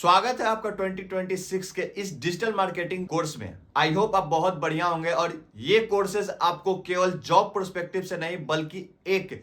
स्वागत है आपका 2026 के इस डिजिटल मार्केटिंग कोर्स में। आई होप आप बहुत बढ़िया होंगे और ये कोर्सेज आपको केवल जॉब पर्सपेक्टिव से नहीं बल्कि एक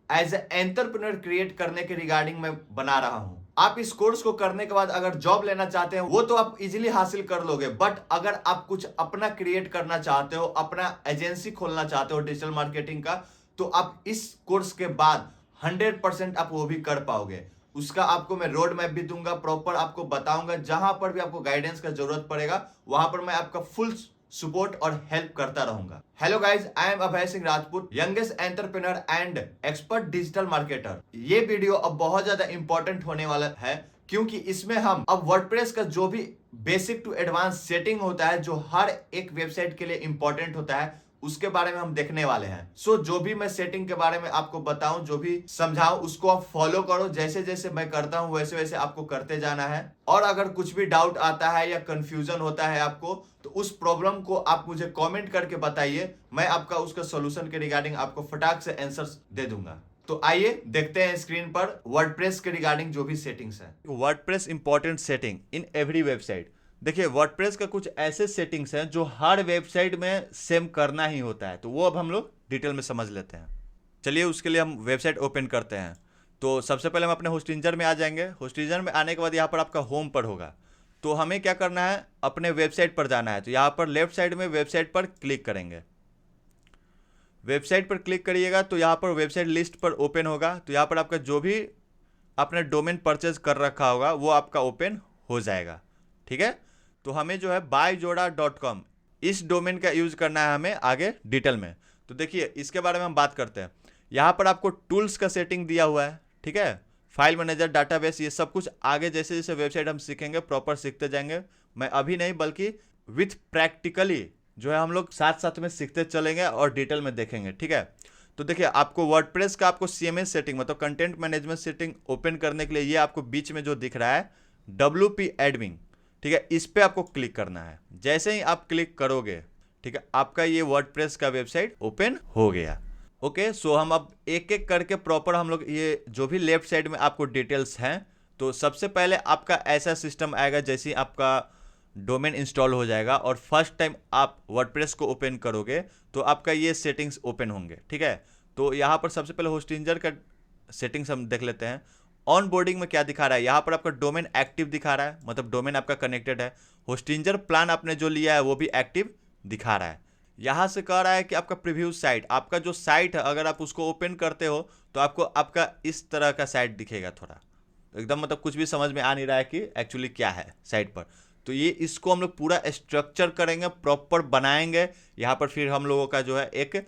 एज ए एंटरप्रेन्योर क्रिएट करने के रिगार्डिंग मैं बना रहा हूं। आप इस कोर्स को करने के बाद अगर जॉब लेना चाहते हैं वो तो आप इजीली हासिल कर लोगे, बट अगर आप कुछ अपना क्रिएट करना चाहते हो, अपना एजेंसी खोलना चाहते हो डिजिटल मार्केटिंग का, तो आप इस कोर्स के बाद 100% आप वो भी कर पाओगे। उसका आपको मैं रोड मैप भी दूंगा, प्रॉपर आपको बताऊंगा। जहां पर भी आपको गाइडेंस का जरूरत पड़ेगा वहां पर मैं आपका फुल सपोर्ट और हेल्प करता रहूंगा। Hello guys, I am Abhay Singh Rajput, youngest entrepreneur and expert digital marketer. ये वीडियो अब बहुत ज्यादा इंपॉर्टेंट होने वाला है क्योंकि इसमें हम अब वर्डप्रेस का जो भी बेसिक टू एडवांस सेटिंग होता है, जो हर एक वेबसाइट के लिए इंपॉर्टेंट होता है, उसके बारे में हम देखने वाले हैं। सो जो भी मैं सेटिंग के बारे में आपको बताऊं, जो भी समझाऊं, उसको आप फॉलो करो। जैसे जैसे मैं करता हूं वैसे वैसे आपको करते जाना है। और अगर कुछ भी डाउट आता है या कंफ्यूजन होता है आपको, तो उस प्रॉब्लम को आप मुझे कमेंट करके बताइए। मैं आपका उसका सॉल्यूशन के रिगार्डिंग आपको फटाक से आंसर्स दे दूंगा। तो आइए देखते हैं स्क्रीन पर वर्डप्रेस के रिगार्डिंग जो भी सेटिंग्स है। WordPress important setting in every website. देखिए, वर्डप्रेस का कुछ ऐसे सेटिंग्स हैं जो हर वेबसाइट में सेम करना ही होता है, तो वो अब हम लोग डिटेल में समझ लेते हैं। चलिए, उसके लिए हम वेबसाइट ओपन करते हैं। तो सबसे पहले हम अपने होस्टिंजर में आ जाएंगे। होस्टिंजर में आने के बाद यहाँ पर आपका होम पर होगा, तो हमें क्या करना है, अपने वेबसाइट पर जाना है। तो यहाँ पर लेफ्ट साइड में वेबसाइट पर क्लिक करेंगे। वेबसाइट पर क्लिक करिएगा तो यहाँ पर वेबसाइट लिस्ट पर ओपन होगा। तो यहाँ पर आपका जो भी आपने डोमेन परचेज कर रखा होगा वो आपका ओपन हो जाएगा। ठीक है, तो हमें जो है byjoda.com इस डोमेन का यूज करना है हमें आगे डिटेल में। तो देखिए, इसके बारे में हम बात करते हैं। यहाँ पर आपको टूल्स का सेटिंग दिया हुआ है, ठीक है, फाइल मैनेजर, डाटाबेस, ये सब कुछ आगे जैसे जैसे वेबसाइट हम सीखेंगे प्रॉपर सीखते जाएंगे। मैं अभी नहीं बल्कि विथ प्रैक्टिकली जो है हम लोग साथ साथ में सीखते चलेंगे और डिटेल में देखेंगे। ठीक है, तो देखिए, आपको वर्डप्रेस का आपको CMS सेटिंग मतलब कंटेंट मैनेजमेंट सेटिंग ओपन करने के लिए ये आपको बीच में जो दिख रहा है WP एडमिन, ठीक है, इस पे आपको क्लिक करना है। जैसे ही आप क्लिक करोगे, ठीक है, आपका ये वर्डप्रेस का वेबसाइट ओपन हो गया। ओके, सो हम अब एक एक करके प्रॉपर हम लोग ये जो भी लेफ्ट साइड में आपको डिटेल्स हैं, तो सबसे पहले आपका ऐसा सिस्टम आएगा जैसे आपका डोमेन इंस्टॉल हो जाएगा और फर्स्ट टाइम आप वर्डप्रेस को ओपन करोगे तो आपका ये सेटिंग्स ओपन होंगे। ठीक है, तो यहाँ पर सबसे पहले होस्टिंजर का सेटिंग्स हम देख लेते हैं। ऑन बोर्डिंग में क्या दिखा रहा है, यहाँ पर आपका डोमेन एक्टिव दिखा रहा है, मतलब डोमेन आपका कनेक्टेड है। होस्टिंजर प्लान आपने जो लिया है वो भी एक्टिव दिखा रहा है। यहाँ से कह रहा है कि आपका प्रीव्यू साइट, आपका जो साइट है अगर आप उसको ओपन करते हो तो आपको आपका इस तरह का साइट दिखेगा। थोड़ा एकदम मतलब कुछ भी समझ में आ नहीं रहा है कि एक्चुअली क्या है साइट पर। तो ये इसको हम लोग पूरा स्ट्रक्चर करेंगे, प्रॉपर बनाएंगे। यहाँ पर फिर हम लोगों का जो है एक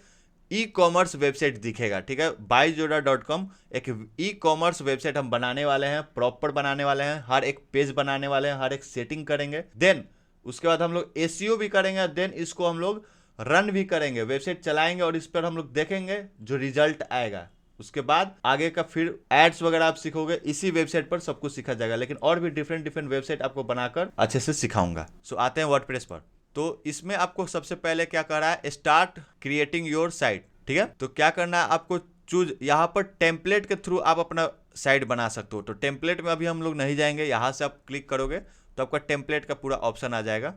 ई-कॉमर्स वेबसाइट दिखेगा। ठीक है, byjoda.com एक ई-कॉमर्स वेबसाइट हम बनाने वाले हैं, प्रॉपर बनाने वाले हैं, हर एक पेज बनाने वाले हैं, हर एक सेटिंग करेंगे। देन उसके बाद हम लोग SEO भी करेंगे, देन इसको हम लोग रन भी करेंगे, वेबसाइट चलाएंगे और इस पर हम लोग देखेंगे जो रिजल्ट आएगा। उसके बाद आगे का फिर एड्स वगैरह आप सीखोगे, इसी वेबसाइट पर सब कुछ सीखा जाएगा, लेकिन और भी डिफरेंट डिफरेंट वेबसाइट आपको बनाकर अच्छे से सिखाऊंगा। सो आते हैं वर्डप्रेस पर। तो इसमें आपको सबसे पहले क्या कर रहा है, स्टार्ट क्रिएटिंग योर साइट। ठीक है, तो क्या करना है आपको चूज, यहाँ पर टेम्पलेट के थ्रू आप अपना साइट बना सकते हो। तो टेम्पलेट में अभी हम लोग नहीं जाएंगे, यहाँ से आप क्लिक करोगे तो आपका टेम्पलेट का पूरा ऑप्शन आ जाएगा।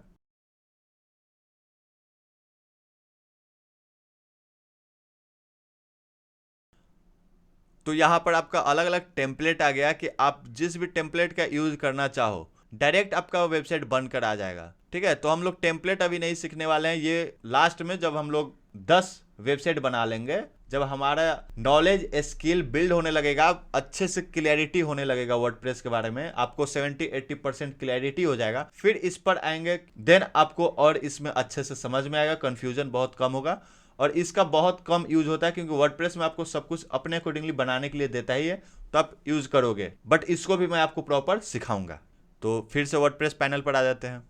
तो यहाँ पर आपका अलग अलग टेम्पलेट आ गया कि आप जिस भी टेम्पलेट का यूज करना चाहो डायरेक्ट आपका वेबसाइट बनकर आ जाएगा। ठीक है, तो हम लोग टेम्पलेट अभी नहीं सीखने वाले हैं, ये लास्ट में जब हम लोग 10 वेबसाइट बना लेंगे, जब हमारा नॉलेज स्किल बिल्ड होने लगेगा, अच्छे से क्लैरिटी होने लगेगा वर्डप्रेस के बारे में, आपको 70-80% क्लैरिटी हो जाएगा, फिर इस पर आएंगे। देन आपको और इसमें अच्छे से समझ में आएगा, कंफ्यूजन बहुत कम होगा। और इसका बहुत कम यूज होता है क्योंकि वर्डप्रेस में आपको सब कुछ अपने अकॉर्डिंगली बनाने के लिए देता ही है, तो आप यूज करोगे, बट इसको भी मैं आपको प्रॉपर सिखाऊंगा। तो फिर से वर्डप्रेस पैनल पर आ जाते हैं।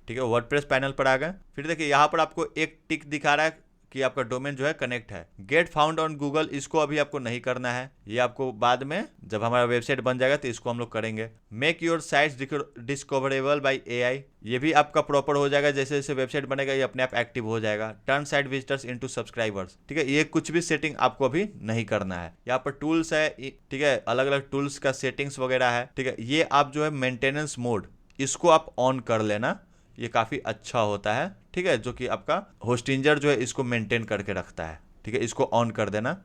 ठीक है, वर्डप्रेस पैनल पर आ गए। फिर देखिए, यहाँ पर आपको एक टिक दिखा रहा है कि आपका डोमेन जो है कनेक्ट है। गेट फाउंड ऑन गूगल, इसको अभी आपको नहीं करना है, ये आपको बाद में जब हमारा वेबसाइट बन जाएगा तो इसको हम लोग करेंगे। Make your sites discoverable bye AI, ये भी आपका प्रॉपर हो जाएगा, जैसे जैसे वेबसाइट बनेगा ये अपने आप एक्टिव हो जाएगा। Turn site visitors into subscribers, ठीक है, ये कुछ भी सेटिंग आपको अभी नहीं करना है। यहाँ पर टूल्स है, ठीक है, अलग अलग टूल्स का सेटिंग्स वगैरह है, ठीक है, ये आप जो है मेंटेनेंस मोड इसको आप ऑन कर लेना, ये काफी अच्छा होता है, ठीक है, जो कि आपका होस्टिंजर जो है इसको मेंटेन करके रखता है, ठीक है, इसको ऑन कर देना।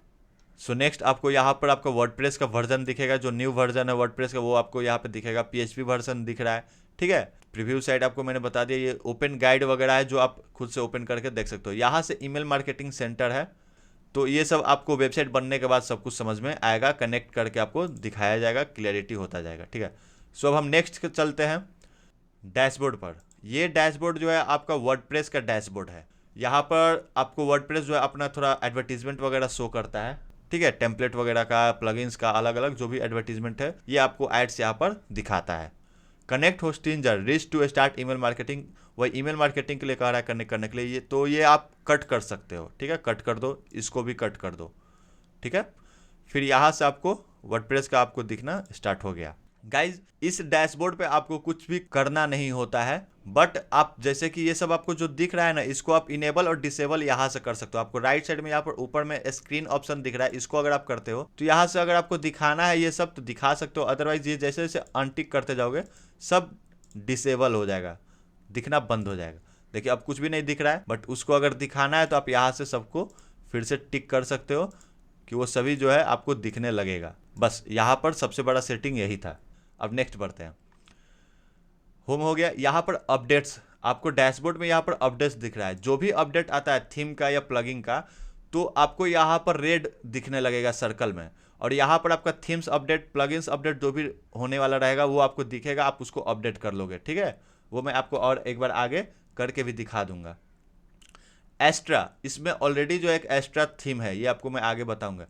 सो नेक्स्ट आपको यहाँ पर आपका वर्डप्रेस का वर्जन दिखेगा, जो न्यू वर्जन है वर्डप्रेस का वो आपको यहाँ पे दिखेगा। पीएचपी वर्जन दिख रहा है, ठीक है। प्रीव्यू साइट आपको मैंने बता दिया, ये ओपन गाइड वगैरह है जो आप खुद से ओपन करके देख सकते हो। यहाँ से ईमेल मार्केटिंग सेंटर है, तो ये सब आपको वेबसाइट बनने के बाद सब कुछ समझ में आएगा, कनेक्ट करके आपको दिखाया जाएगा, क्लियरिटी होता जाएगा, ठीक है। सो अब हम नेक्स्ट चलते हैं डैशबोर्ड पर। ये डैशबोर्ड जो है आपका वर्डप्रेस का डैशबोर्ड है। यहाँ पर आपको वर्डप्रेस जो है अपना थोड़ा एडवर्टीजमेंट वगैरह शो करता है, ठीक है, टेम्पलेट वगैरह का, प्लगइन्स का, अलग अलग जो भी एडवर्टीजमेंट है ये आपको एड्स यहाँ पर दिखाता है। Connect Hostinger reach to start email marketing, वही ईमेल मार्केटिंग के लिए कह रहा है कनेक्ट करने के लिए, ये तो ये आप कट कर सकते हो, ठीक है, कट कर दो, इसको भी कट कर दो, ठीक है। फिर यहाँ से आपको वर्डप्रेस का आपको दिखना स्टार्ट हो गया। गाइज इस डैशबोर्ड पे आपको कुछ भी करना नहीं होता है, बट आप जैसे कि ये सब आपको जो दिख रहा है ना, इसको आप इनेबल और डिसेबल यहाँ से कर सकते हो। आपको राइट साइड में यहाँ पर ऊपर में स्क्रीन ऑप्शन दिख रहा है, इसको अगर आप करते हो तो यहाँ से अगर आपको दिखाना है ये सब तो दिखा सकते हो, अदरवाइज ये जैसे जैसे अनटिक करते जाओगे सब डिसेबल हो जाएगा, दिखना बंद हो जाएगा। देखिए अब कुछ भी नहीं दिख रहा है, बट उसको अगर दिखाना है तो आप यहाँ से सबको फिर से टिक कर सकते हो कि वो सभी जो है आपको दिखने लगेगा। बस यहाँ पर सबसे बड़ा सेटिंग यही था। अब नेक्स्ट बढ़ते हैं, होम हो गया। यहाँ पर अपडेट्स, आपको डैशबोर्ड में यहाँ पर अपडेट्स दिख रहा है, जो भी अपडेट आता है थीम का या प्लगइन का तो आपको यहाँ पर रेड दिखने लगेगा सर्कल में, और यहाँ पर आपका थीम्स अपडेट, प्लगइन्स अपडेट जो भी होने वाला रहेगा वो आपको दिखेगा, आप उसको अपडेट कर लोगे, ठीक है। वो मैं आपको और एक बार आगे करके भी दिखा दूंगा। एक्स्ट्रा, इसमें ऑलरेडी जो एक एक्स्ट्रा थीम है ये आपको मैं आगे बताऊंगा।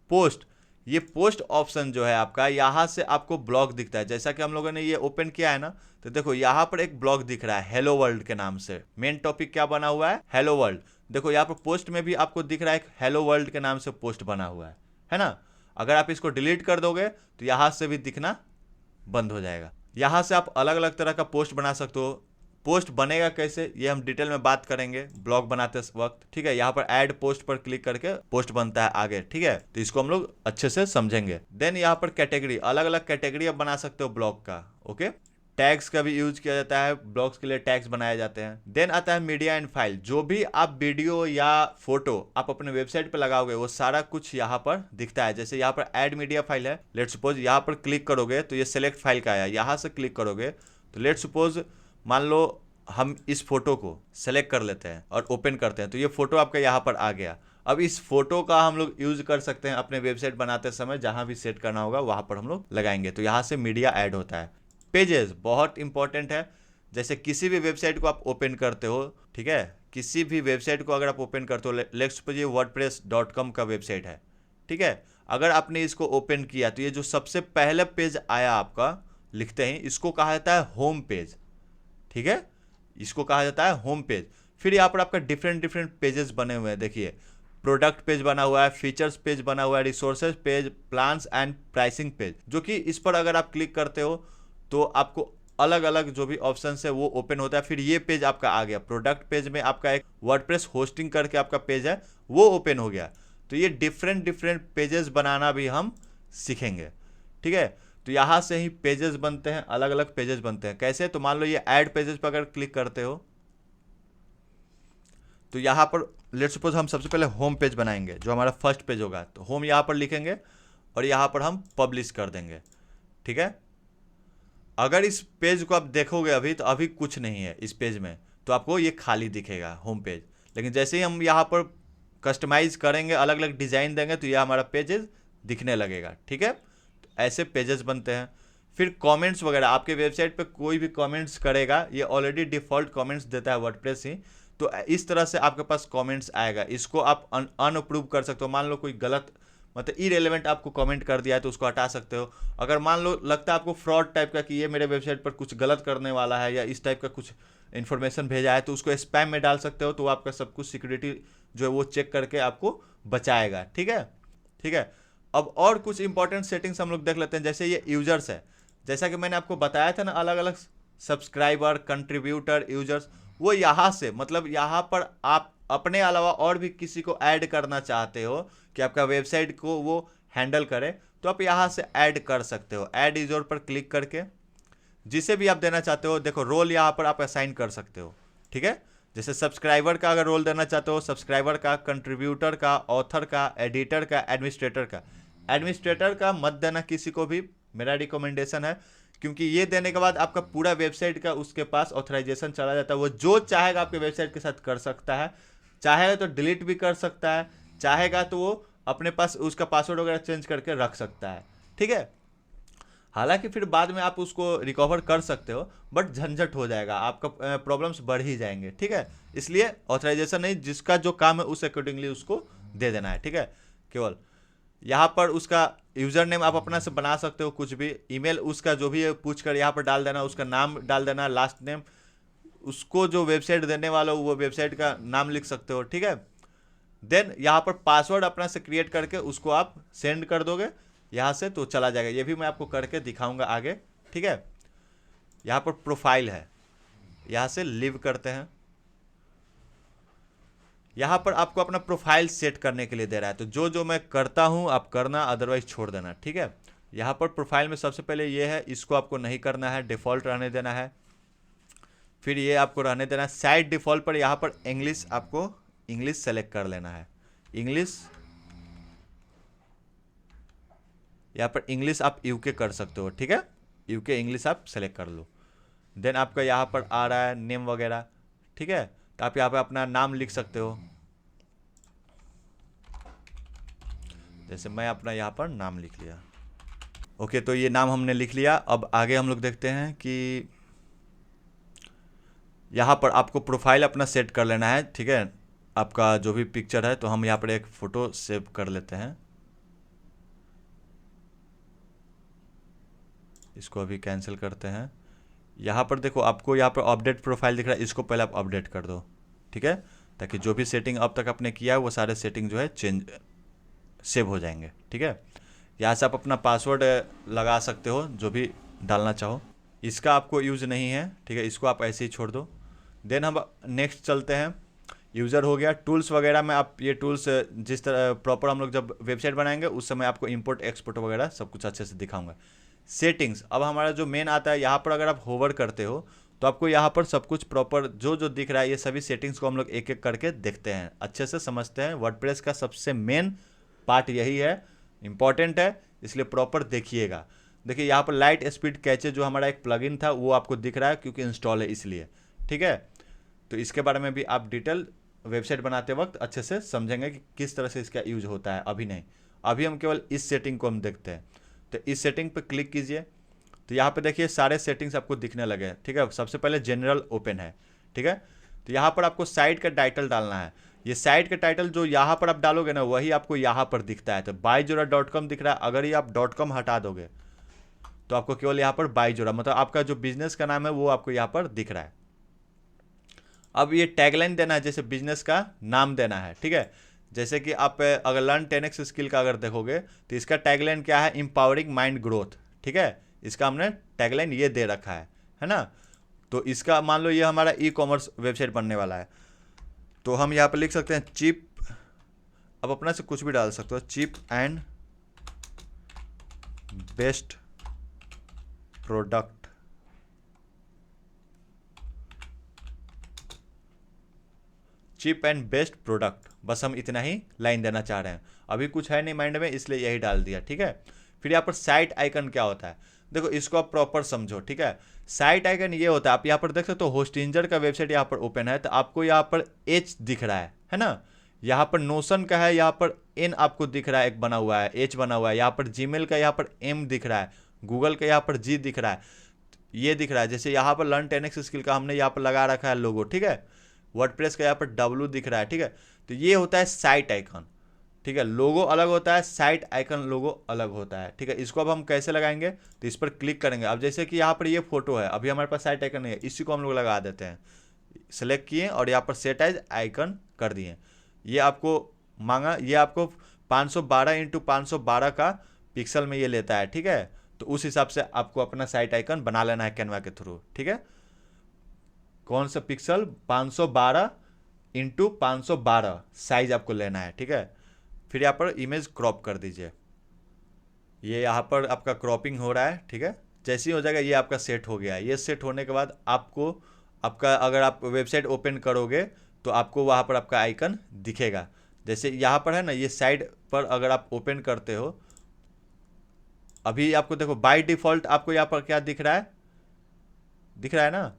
पोस्ट, ये पोस्ट ऑप्शन जो है आपका, यहाँ से आपको ब्लॉग दिखता है। जैसा कि हम लोगों ने ये ओपन किया है ना, तो देखो यहाँ पर एक ब्लॉग दिख रहा है हेलो वर्ल्ड के नाम से। मेन टॉपिक क्या बना हुआ है, हेलो वर्ल्ड। देखो यहाँ पर पोस्ट में भी आपको दिख रहा है हेलो वर्ल्ड के नाम से पोस्ट बना हुआ है ना। अगर आप इसको डिलीट कर दोगे तो यहाँ से भी दिखना बंद हो जाएगा। यहाँ से आप अलग अलग तरह का पोस्ट बना सकते हो। पोस्ट बनेगा कैसे ये हम डिटेल में बात करेंगे ब्लॉग बनाते वक्त, ठीक है। यहाँ पर ऐड पोस्ट पर क्लिक करके पोस्ट बनता है आगे, ठीक है, तो इसको हम लोग अच्छे से समझेंगे। देन यहाँ पर कैटेगरी, अलग अलग कैटेगरी आप बना सकते हो ब्लॉग का, ओके। टैग्स का भी यूज किया जाता है, ब्लॉग्स के लिए टैग्स बनाए जाते हैं। देन आता है मीडिया एंड फाइल, जो भी आप वीडियो या फोटो आप अपने वेबसाइट पे लगाओगे वो सारा कुछ यहाँ पर दिखता है। जैसे यहाँ पर ऐड मीडिया फाइल है, लेट सपोज यहाँ पर क्लिक करोगे तो ये सेलेक्ट फाइल का आया, यहाँ से क्लिक करोगे तो लेट सपोज मान लो हम इस फोटो को सेलेक्ट कर लेते हैं और ओपन करते हैं तो ये फोटो आपका यहाँ पर आ गया। अब इस फोटो का हम लोग यूज कर सकते हैं अपने वेबसाइट बनाते समय, जहां भी सेट करना होगा वहां पर हम लोग लगाएंगे, तो यहाँ से मीडिया ऐड होता है। पेजेस बहुत इंपॉर्टेंट है, जैसे किसी भी वेबसाइट को आप ओपन करते हो, ठीक है, किसी भी वेबसाइट को अगर आप ओपन करते हो, लेट्स सपोज ये wordpress.com का वेबसाइट है, ठीक है, अगर आपने इसको ओपन किया तो ये जो सबसे पहले पेज आया आपका लिखते हैं, इसको कहा जाता है होम पेज, ठीक है, इसको कहा जाता है होम पेज। फिर यहाँ पर आपका डिफरेंट पेजेस बने हुए हैं, देखिए प्रोडक्ट पेज बना हुआ है, फीचर्स पेज बना हुआ है, resources page, plans and pricing page, जो कि इस पर अगर आप क्लिक करते हो तो आपको अलग अलग जो भी ऑप्शन है वो ओपन होता है। फिर ये पेज आपका आ गया, प्रोडक्ट पेज में आपका एक वर्डप्रेस होस्टिंग करके आपका पेज है वो ओपन हो गया। तो ये डिफरेंट पेजेस बनाना भी हम सीखेंगे, ठीक है। तो यहाँ से ही पेजेस बनते हैं, अलग अलग पेजेस बनते हैं। कैसे, तो मान लो ये ऐड पेजेस पर अगर क्लिक करते हो तो यहाँ पर लेट्स सपोज हम सबसे पहले होम पेज बनाएंगे, जो हमारा फर्स्ट पेज होगा, तो होम यहाँ पर लिखेंगे और यहाँ पर हम पब्लिश कर देंगे, ठीक है। अगर इस पेज को आप देखोगे अभी तो अभी कुछ नहीं है इस पेज में, तो आपको ये खाली दिखेगा होम पेज। लेकिन जैसे ही हम यहाँ पर कस्टमाइज करेंगे, अलग अलग डिजाइन देंगे, तो ये हमारा पेजेस दिखने लगेगा, ठीक है। तो ऐसे पेजेस बनते हैं। फिर कमेंट्स वगैरह, आपके वेबसाइट पे कोई भी कमेंट्स करेगा, ये ऑलरेडी डिफॉल्ट कमेंट्स देता है वर्डप्रेस ही, तो इस तरह से आपके पास कमेंट्स आएगा। इसको आप अनअप्रूव कर सकते हो। मान लो कोई गलत मतलब इरेलेवेंट आपको कमेंट कर दिया है तो उसको हटा सकते हो। अगर मान लो लगता है आपको फ्रॉड टाइप का कि ये मेरे वेबसाइट पर कुछ गलत करने वाला है या इस टाइप का कुछ इन्फॉर्मेशन भेजा है तो उसको स्पैम में डाल सकते हो, तो आपका सब कुछ सिक्योरिटी जो है वो चेक करके आपको बचाएगा। ठीक है, ठीक है। अब और कुछ इंपॉर्टेंट सेटिंग्स हम लोग देख लेते हैं। जैसे ये यूजर्स है, जैसा कि मैंने आपको बताया था ना, अलग अलग सब्सक्राइबर, कंट्रीब्यूटर, यूजर्स, वो यहाँ से मतलब यहाँ पर आप अपने अलावा और भी किसी को ऐड करना चाहते हो कि आपका वेबसाइट को वो हैंडल करे, तो आप यहाँ से ऐड कर सकते हो। ऐड यूजर पर क्लिक करके जिसे भी आप देना चाहते हो, देखो रोल यहाँ पर आप असाइन कर सकते हो। ठीक है, जैसे सब्सक्राइबर का अगर रोल देना चाहते हो, सब्सक्राइबर का, कंट्रीब्यूटर का, ऑथर का, एडिटर का, एडमिनिस्ट्रेटर का। एडमिनिस्ट्रेटर का मत देना किसी को भी, मेरा रिकमेंडेशन है, क्योंकि ये देने के बाद आपका पूरा वेबसाइट का उसके पास ऑथराइजेशन चला जाता है। वो जो चाहेगा आपके वेबसाइट के साथ कर सकता है, चाहेगा तो डिलीट भी कर सकता है, चाहेगा तो वो अपने पास उसका पासवर्ड वगैरह चेंज करके रख सकता है। ठीक है, हालांकि फिर बाद में आप उसको रिकवर कर सकते हो, बट झंझट हो जाएगा, आपका प्रॉब्लम्स बढ़ ही जाएंगे। ठीक है, इसलिए ऑथराइजेशन नहीं, जिसका जो काम है उस अकॉर्डिंगली उसको दे देना है। ठीक है, केवल यहाँ पर उसका यूज़र नेम आप अपना से बना सकते हो, कुछ भी ईमेल उसका जो भी है पूछ कर यहाँ पर डाल देना, उसका नाम डाल देना, लास्ट नेम, उसको जो वेबसाइट देने वाला हो वो वेबसाइट का नाम लिख सकते हो। ठीक है, देन यहाँ पर पासवर्ड अपना से क्रिएट करके उसको आप सेंड कर दोगे यहाँ से, तो चला जाएगा। ये भी मैं आपको करके दिखाऊंगा आगे। ठीक है, यहाँ पर प्रोफाइल है, यहाँ से लिव करते हैं। यहाँ पर आपको अपना प्रोफाइल सेट करने के लिए दे रहा है, तो जो जो मैं करता हूँ आप करना, अदरवाइज छोड़ देना। ठीक है, यहाँ पर प्रोफाइल में सबसे पहले ये है, इसको आपको नहीं करना है, डिफ़ॉल्ट रहने देना है। फिर ये आपको रहने देना है साइड डिफ़ॉल्ट पर। यहाँ पर इंग्लिश, आपको इंग्लिश सेलेक्ट कर लेना है। इंग्लिश, यहाँ पर इंग्लिश आप यूके कर सकते हो। ठीक है, यूके इंग्लिश आप सेलेक्ट कर लो। देन आपका यहाँ पर आ रहा है नेम वगैरह। ठीक है, तो आप यहाँ पे अपना नाम लिख सकते हो, जैसे मैं अपना यहाँ पर नाम लिख लिया। ओके, तो ये नाम हमने लिख लिया। अब आगे हम लोग देखते हैं कि यहाँ पर आपको प्रोफाइल अपना सेट कर लेना है। ठीक है, आपका जो भी पिक्चर है, तो हम यहाँ पर एक फ़ोटो सेव कर लेते हैं, इसको अभी कैंसिल करते हैं। यहाँ पर देखो, आपको यहाँ पर अपडेट प्रोफाइल दिख रहा है, इसको पहले आप अपडेट कर दो। ठीक है, ताकि जो भी सेटिंग अब तक आपने किया है वो सारे सेटिंग जो है चेंज सेव हो जाएंगे। ठीक है, यहाँ से आप अपना पासवर्ड लगा सकते हो, जो भी डालना चाहो। इसका आपको यूज़ नहीं है। ठीक है, इसको आप ऐसे ही छोड़ दो। देन हम नेक्स्ट चलते हैं। यूज़र हो गया। टूल्स वगैरह में आप ये टूल्स जिस तरह प्रॉपर हम लोग जब वेबसाइट बनाएंगे उस समय आपको इंपोर्ट एक्सपोर्ट वगैरह सब कुछ अच्छे से दिखाऊंगा। सेटिंग्स, अब हमारा जो मेन आता है, यहाँ पर अगर आप होवर करते हो तो आपको यहाँ पर सब कुछ प्रॉपर जो जो दिख रहा है, ये सभी सेटिंग्स को हम लोग एक एक करके देखते हैं, अच्छे से समझते हैं। वर्डप्रेस का सबसे मेन पार्ट यही है, इंपॉर्टेंट है, इसलिए प्रॉपर देखिएगा। देखिए यहाँ पर लाइट स्पीड कैचे जो हमारा एक प्लगइन था वो आपको दिख रहा है, क्योंकि इंस्टॉल है इसलिए। ठीक है, तो इसके बारे में भी आप डिटेल वेबसाइट बनाते वक्त अच्छे से समझेंगे कि किस तरह से इसका यूज होता है। अभी नहीं, अभी हम केवल इस सेटिंग को हम देखते हैं। तो इस सेटिंग पर क्लिक कीजिए, तो यहाँ पे देखिए सारे सेटिंग्स आपको दिखने लगे। ठीक है, सबसे पहले जनरल ओपन है। ठीक है, तो यहाँ पर आपको साइट का टाइटल डालना है। ये साइट का टाइटल जो यहाँ पर आप डालोगे ना, वही आपको यहाँ पर दिखता है। तो बाईजोरा.com दिख रहा है, अगर ये आप .com हटा दोगे तो आपको केवल यहाँ पर बाईजोरा, मतलब आपका जो बिजनेस का नाम है वो आपको यहाँ पर दिख रहा है। अब ये टैगलाइन देना है, जैसे बिजनेस का नाम देना है। ठीक है, जैसे कि आप अगर लर्न 10x स्किल का अगर देखोगे तो इसका टैगलाइन क्या है, एम्पावरिंग माइंड ग्रोथ। ठीक है, इसका हमने टैगलाइन ये दे रखा है ना। तो इसका मान लो ये हमारा ई कॉमर्स वेबसाइट बनने वाला है, तो हम यहाँ पर लिख सकते हैं चीप, अब अपना से कुछ भी डाल सकते हो, cheap and best product. Cheap and best product, बस हम इतना ही लाइन देना चाह रहे हैं। अभी कुछ है नहीं माइंड में, इसलिए यही डाल दिया। ठीक है, फिर यहाँ पर साइट आइकन क्या होता है, देखो इसको आप प्रॉपर समझो। ठीक है, साइट आइकन ये होता है, आप यहाँ पर देख सकते हो होस्टिंजर का वेबसाइट यहाँ पर ओपन है, तो आपको यहाँ पर एच दिख रहा है ना। यहाँ पर नोशन का है, यहाँ पर एन आपको दिख रहा है, एक बना हुआ है, एच बना हुआ है। यहाँ पर जीमेल का यहाँ पर एम दिख रहा है, गूगल का यहाँ पर जी दिख रहा है, ये दिख रहा है। जैसे यहाँ पर लर्न 10x स्किल का हमने यहाँ पर लगा रखा है लोगो। ठीक है, वर्डप्रेस का यहाँ पर W दिख रहा है। ठीक है, तो ये होता है साइट आइकन। ठीक है, लोगो अलग होता है, साइट आइकन लोगो अलग होता है। ठीक है, इसको अब हम कैसे लगाएंगे, तो इस पर क्लिक करेंगे। अब जैसे कि यहाँ पर ये फोटो है, अभी हमारे पास साइट आइकन नहीं है, इसी को हम लोग लगा देते हैं। सेलेक्ट किए और यहाँ पर सेट एज आइकन कर दिए। ये आपको मांगा, ये आपको 512x512 का पिक्सल में ये लेता है। ठीक है, तो उस हिसाब से आपको अपना साइट आइकन बना लेना है कैनवा के थ्रू। ठीक है, कौन सा पिक्सल, 512x512 साइज आपको लेना है। ठीक है, फिर यहाँ पर इमेज क्रॉप कर दीजिए। ये यहाँ पर आपका क्रॉपिंग हो रहा है। ठीक है, जैसे ही हो जाएगा ये आपका सेट हो गया है। ये सेट होने के बाद आपको आपका, अगर आप वेबसाइट ओपन करोगे तो आपको वहाँ पर आपका आइकन दिखेगा। जैसे यहाँ पर है ना, ये साइड पर अगर आप ओपन करते हो, अभी आपको देखो बाय डिफ़ॉल्ट आपको यहाँ पर क्या दिख रहा है, दिख रहा है ना,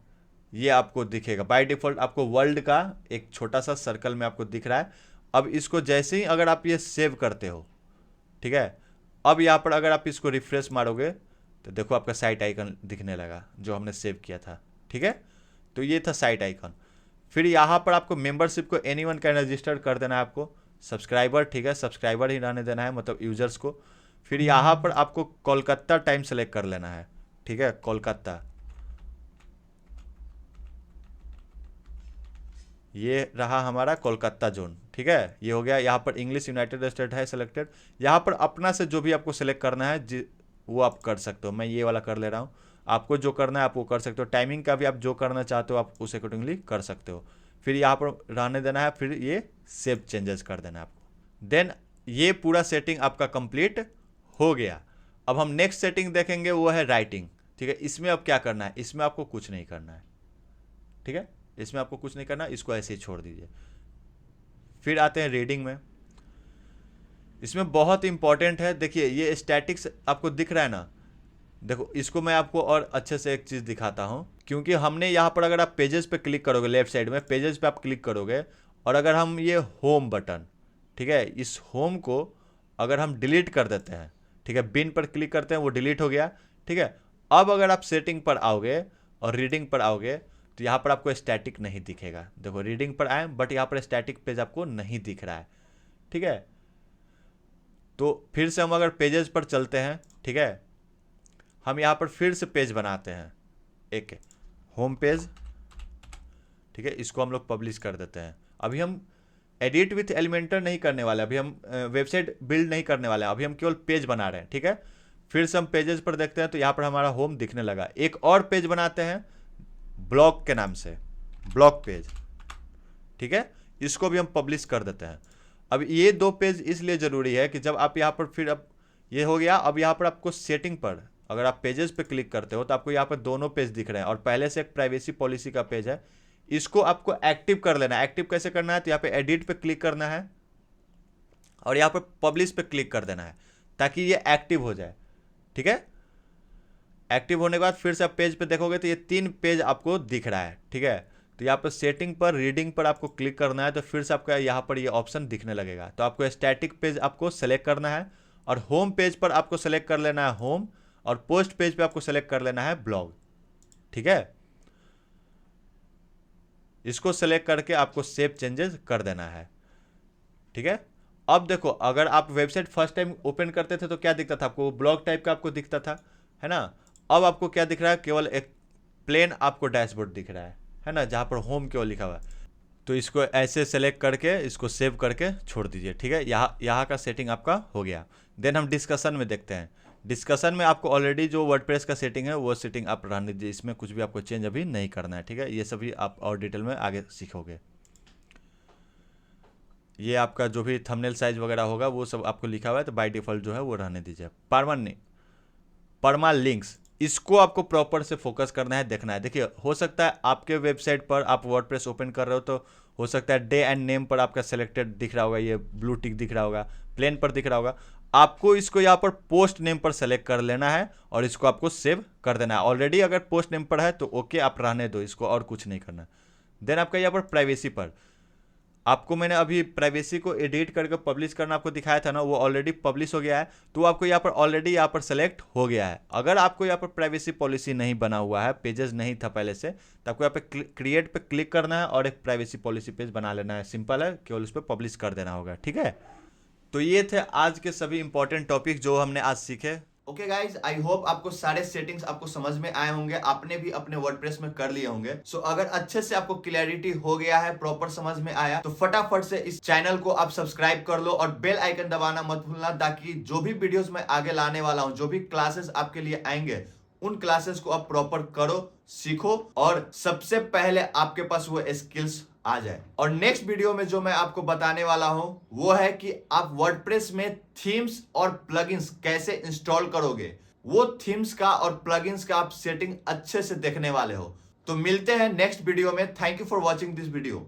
ये आपको दिखेगा बाय डिफ़ॉल्ट, आपको वर्ल्ड का एक छोटा सा सर्कल में आपको दिख रहा है। अब इसको जैसे ही अगर आप ये सेव करते हो, ठीक है, अब यहाँ पर अगर आप इसको रिफ्रेश मारोगे तो देखो आपका साइट आइकन दिखने लगा जो हमने सेव किया था। ठीक है, तो ये था साइट आइकन। फिर यहाँ पर आपको मेंबरशिप को एनीवन कैन रजिस्टर कर देना है, आपको सब्सक्राइबर, ठीक है, सब्सक्राइबर ही रहने देना है, मतलब यूजर्स को। फिर यहाँ पर आपको कोलकाता टाइम सेलेक्ट कर लेना है। ठीक है, कोलकाता, ये रहा हमारा कोलकाता जोन। ठीक है, ये हो गया। यहाँ पर इंग्लिश यूनाइटेड स्टेट है सेलेक्टेड। यहाँ पर अपना से जो भी आपको सेलेक्ट करना है वो आप कर सकते हो। मैं ये वाला कर ले रहा हूँ, आपको जो करना है आप वो कर सकते हो। टाइमिंग का भी आप जो करना चाहते हो आप उस अकॉर्डिंगली कर सकते हो। फिर यहाँ पर रहने देना है, फिर ये सेव चेंजेस कर देना है आपको। देन ये पूरा सेटिंग आपका कंप्लीट हो गया। अब हम नेक्स्ट सेटिंग देखेंगे, वो है राइटिंग। ठीक है, इसमें अब क्या करना है, इसमें आपको कुछ नहीं करना है। ठीक है, इसमें आपको कुछ नहीं करना, इसको ऐसे ही छोड़ दीजिए। फिर आते हैं रीडिंग में। इसमें बहुत इंपॉर्टेंट है, देखिए ये स्टैटिक्स आपको दिख रहा है ना, देखो इसको मैं आपको और अच्छे से एक चीज़ दिखाता हूँ। क्योंकि हमने यहाँ पर अगर आप पेजेस पे क्लिक करोगे, लेफ्ट साइड में पेजेस पे आप क्लिक करोगे, और अगर हम ये होम बटन, ठीक है, इस होम को अगर हम डिलीट कर देते हैं, ठीक है, बिन पर क्लिक करते हैं, वो डिलीट हो गया। ठीक है, अब अगर आप सेटिंग पर आओगे और रीडिंग पर आओगे तो यहाँ पर आपको स्टैटिक नहीं दिखेगा। देखो रीडिंग पर आए बट यहाँ पर स्टैटिक पेज आपको नहीं दिख रहा है। ठीक है, तो फिर से हम अगर पेजेस पर चलते हैं, ठीक है, हम यहाँ पर फिर से पेज बनाते हैं, एक होम पेज। ठीक है, इसको हम लोग पब्लिश कर देते हैं। अभी हम एडिट विथ एलिमेंटर नहीं करने वाले, अभी हम वेबसाइट बिल्ड नहीं करने वाले, अभी हम केवल पेज बना रहे हैं। ठीक है, फिर से हम पेजेस पर देखते हैं तो यहाँ पर हमारा होम दिखने लगा। एक और पेज बनाते हैं ब्लॉग के नाम से, ब्लॉग पेज। ठीक है, इसको भी हम पब्लिश कर देते हैं। अब ये दो पेज इसलिए ज़रूरी है कि जब आप यहाँ पर, फिर अब ये हो गया, अब यहाँ पर आपको सेटिंग पर अगर आप पेजेस पे क्लिक करते हो तो आपको यहाँ पर दोनों पेज दिख रहे हैं, और पहले से एक प्राइवेसी पॉलिसी का पेज है, इसको आपको एक्टिव कर लेना है। एक्टिव कैसे करना है, तो यहाँ पे एडिट पे क्लिक करना है और यहाँ पर पब्लिश पे क्लिक कर देना है ताकि ये एक्टिव हो जाए। ठीक है, एक्टिव होने के बाद फिर से आप पेज पे देखोगे तो ये 3 पेज आपको दिख रहा है। ठीक है, तो यहाँ पर सेटिंग पर, रीडिंग पर आपको क्लिक करना है, तो फिर से आपका यहाँ पर ये ऑप्शन दिखने लगेगा। तो आपको स्टैटिक पेज आपको सेलेक्ट करना है, और होम पेज पर आपको सेलेक्ट कर लेना है होम, और पोस्ट पेज पे आपको सेलेक्ट कर लेना है ब्लॉग। ठीक है, इसको सेलेक्ट करके आपको सेव चेंजेस कर देना है। ठीक है, अब देखो अगर आप वेबसाइट फर्स्ट टाइम ओपन करते थे तो क्या दिखता था आपको, ब्लॉग टाइप का आपको दिखता था, है ना। अब आपको क्या दिख रहा है, केवल एक प्लेन आपको डैशबोर्ड दिख रहा है ना, जहाँ पर होम केवल लिखा हुआ है। तो इसको ऐसे सेलेक्ट करके इसको सेव करके छोड़ दीजिए। ठीक है, यहाँ का सेटिंग आपका हो गया। देन हम डिस्कशन में देखते हैं। डिस्कशन में आपको ऑलरेडी जो वर्डप्रेस का सेटिंग है वो सेटिंग आप रहने दीजिए, इसमें कुछ भी आपको चेंज अभी नहीं करना है। ठीक है, ये सभी आप और डिटेल में आगे सीखोगे। ये आपका जो भी थंबनेल साइज वगैरह होगा वो सब आपको लिखा हुआ है, तो बाय डिफ़ॉल्ट जो है वो रहने दीजिए। परमा लिंक्स, इसको आपको प्रॉपर से फोकस करना है, देखना है। देखिए हो सकता है आपके वेबसाइट पर आप वर्डप्रेस ओपन कर रहे हो तो हो सकता है डे एंड नेम पर आपका सेलेक्टेड दिख रहा होगा, ये ब्लू टिक दिख रहा होगा, प्लेन पर दिख रहा होगा। आपको इसको यहाँ पर पोस्ट नेम पर सेलेक्ट कर लेना है और इसको आपको सेव कर देना है। ऑलरेडी अगर पोस्ट नेम पर है तो ओके, आप रहने दो इसको, और कुछ नहीं करना। देन आपका यहाँ पर प्राइवेसी पर, आपको मैंने अभी प्राइवेसी को एडिट करके पब्लिश करना आपको दिखाया था ना, वो ऑलरेडी पब्लिश हो गया है, तो आपको यहाँ पर ऑलरेडी यहाँ पर सेलेक्ट हो गया है। अगर आपको यहाँ पर प्राइवेसी पॉलिसी नहीं बना हुआ है, पेजेस नहीं था पहले से, तो आपको यहाँ पे क्रिएट पे क्लिक करना है और एक प्राइवेसी पॉलिसी पेज बना लेना है। सिंपल है, केवल उस पर पब्लिश कर देना होगा। ठीक है, तो ये थे आज के सभी इंपॉर्टेंट टॉपिक जो हमने आज सीखे। ओके गाइज, आई होप आपको सारे सेटिंग्स आपको समझ में आए होंगे, आपने भी अपने वर्डप्रेस में कर लिए होंगे। सो अगर अच्छे से आपको क्लैरिटी हो गया है, प्रॉपर समझ में आया, तो फटाफट से इस चैनल को आप सब्सक्राइब कर लो और बेल आइकन दबाना मत भूलना, ताकि जो भी वीडियोस मैं आगे लाने वाला हूं, जो भी क्लासेस आपके लिए आएंगे, उन क्लासेस को आप प्रॉपर करो, सीखो और सबसे पहले आपके पास वो स्किल्स आ जाए। और नेक्स्ट वीडियो में जो मैं आपको बताने वाला हूं वो है कि आप वर्डप्रेस में थीम्स और प्लगइन्स कैसे इंस्टॉल करोगे। वो थीम्स का और प्लगइन्स का आप सेटिंग अच्छे से देखने वाले हो। तो मिलते हैं नेक्स्ट वीडियो में। Thank you for watching this video.